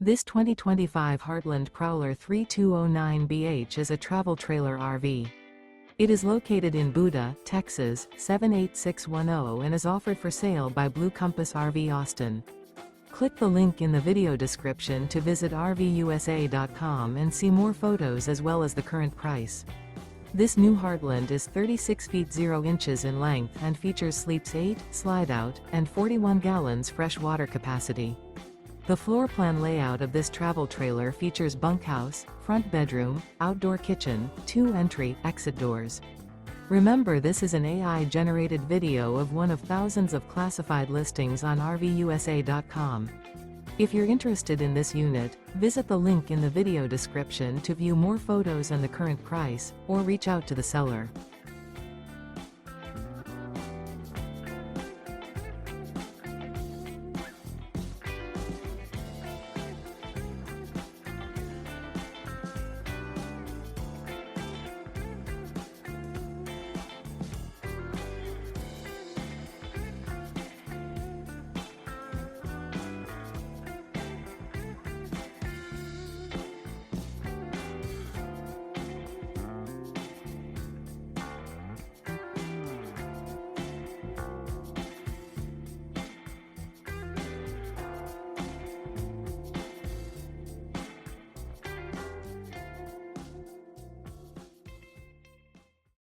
This 2025 Heartland Prowler 3209BH is a travel trailer RV. It is located in Buda, Texas, 78610 and is offered for sale by Blue Compass RV Austin. Click the link in the video description to visit RVUSA.com and see more photos as well as the current price. This new Heartland is 36 feet 0 inches in length and features sleeps 8, Slideout, and 41 gallons fresh water capacity. The floor plan layout of this travel trailer features bunkhouse, front bedroom, outdoor kitchen, 2 entry/exit doors. Remember, this is an AI-generated video of one of thousands of classified listings on RVUSA.com. If you're interested in this unit, visit the link in the video description to view more photos and the current price, or reach out to the seller.